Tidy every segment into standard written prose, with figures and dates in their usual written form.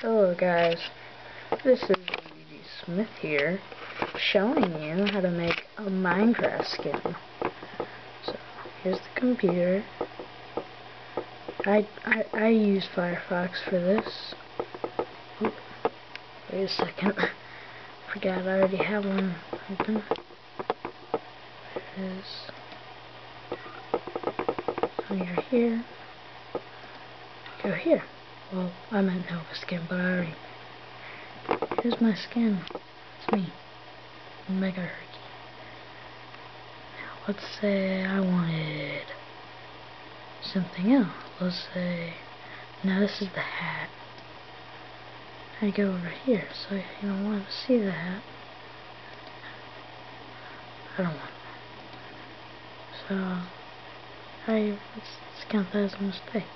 Hello guys, this is Luigi Smith here, showing you how to make a Minecraft skin. So, here's the computer. I use Firefox for this. Oop, wait a second, forgot I already have one open. There it is. So you're here. Go here. Well, I meant Nova Skin, but I already... Here's my skin. It's me. Mega Herky. Now, let's say I wanted something else. Let's say... Now, this is the hat. I go over here, so if you don't want to see the hat, I don't want that. So, let's count that as a mistake.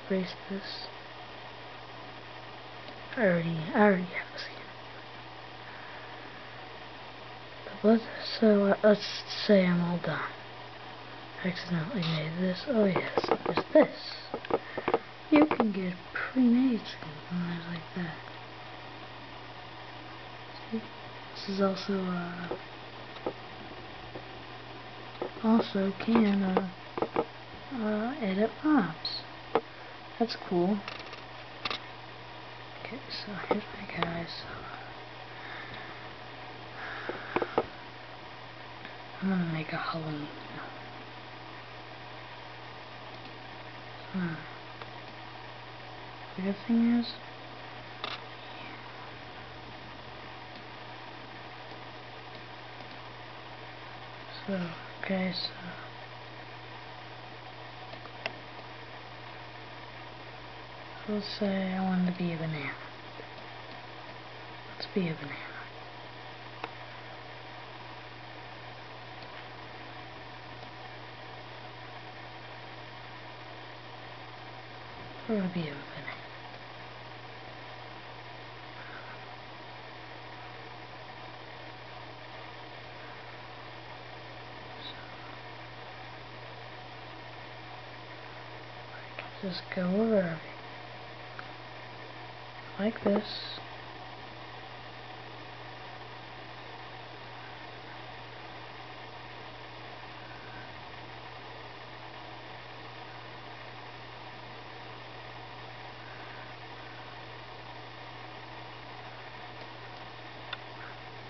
Erase this. I already have a skin. But let's say I'm all done. Accidentally made this. Oh yes, there's this. You can get pre-made skins and things like that. See? This is also can edit mobs. That's cool. Okay, so here's my guys. I'm gonna make a Halloween. The good thing is, okay, so let's say I wanted to be a banana. Let's be a banana. We're gonna be a banana. So, just go over like this.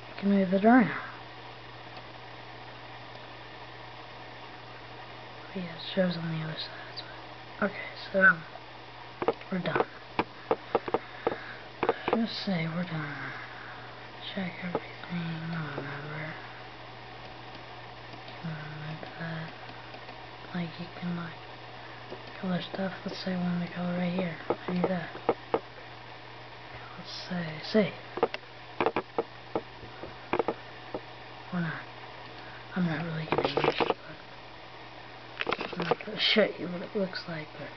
You can move it around. Oh yeah, it shows on the other side. Okay, so we're done. Just say we're done. Check everything. I remember. Like that. Like you can color stuff. Let's say I want to color right here. I do that. Let's say save. Or not. I'm not really gonna use it, but I'm not gonna show you what it looks like, but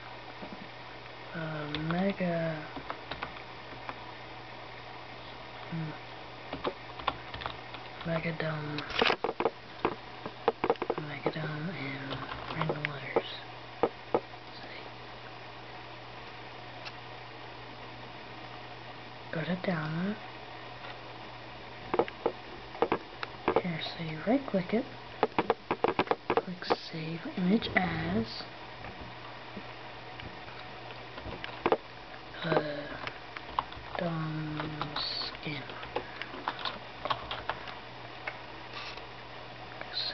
Megadome and random letters. See? Go to download. Here, so you right click it, click save image as skin.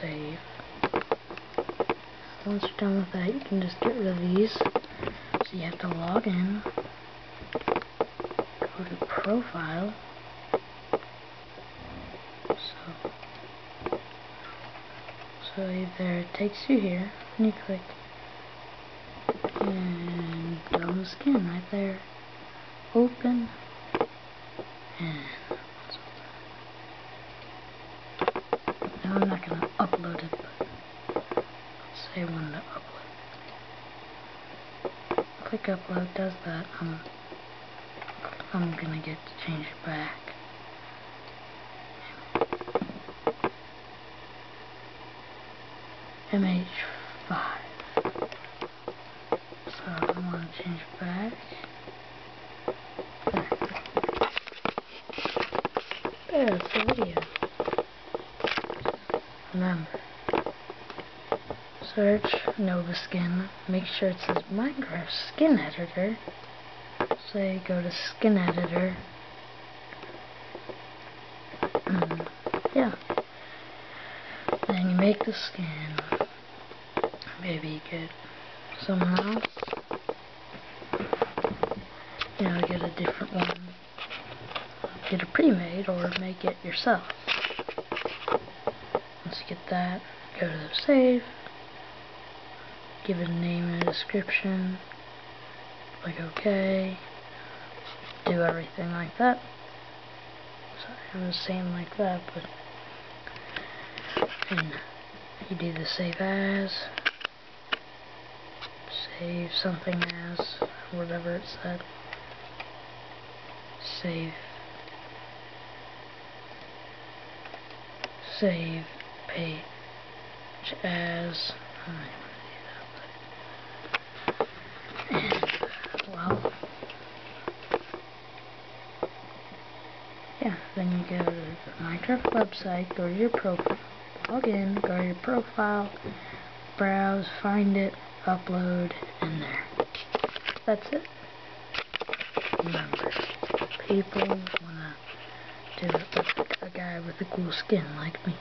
Save. Once you're done with that, you can just get rid of these. So you have to log in, go to profile. So there it takes you here, and you click, and dome skin right there. Open, and now I'm not gonna upload it, but let's say I wanted to upload. Click upload, does that. I'm gonna get to change it back. MH5. search Nova Skin. Make sure it says Minecraft Skin Editor. Say go to Skin Editor. Yeah. Then you make the skin. Maybe get someone else. You know, get a different one. Get a pre-made or make it yourself. Once you get that, go to save. Give it a name and a description. Click OK. Do everything like that. Sorry, I was saying like that, but and you do the save as, save something as, whatever it said. Save page as, and well, yeah, then you go to the Minecraft website, go to your profile, log in, go to your profile, browse, find it, upload, and there. That's it. Remember, people wanna do it with a guy with a cool skin like me.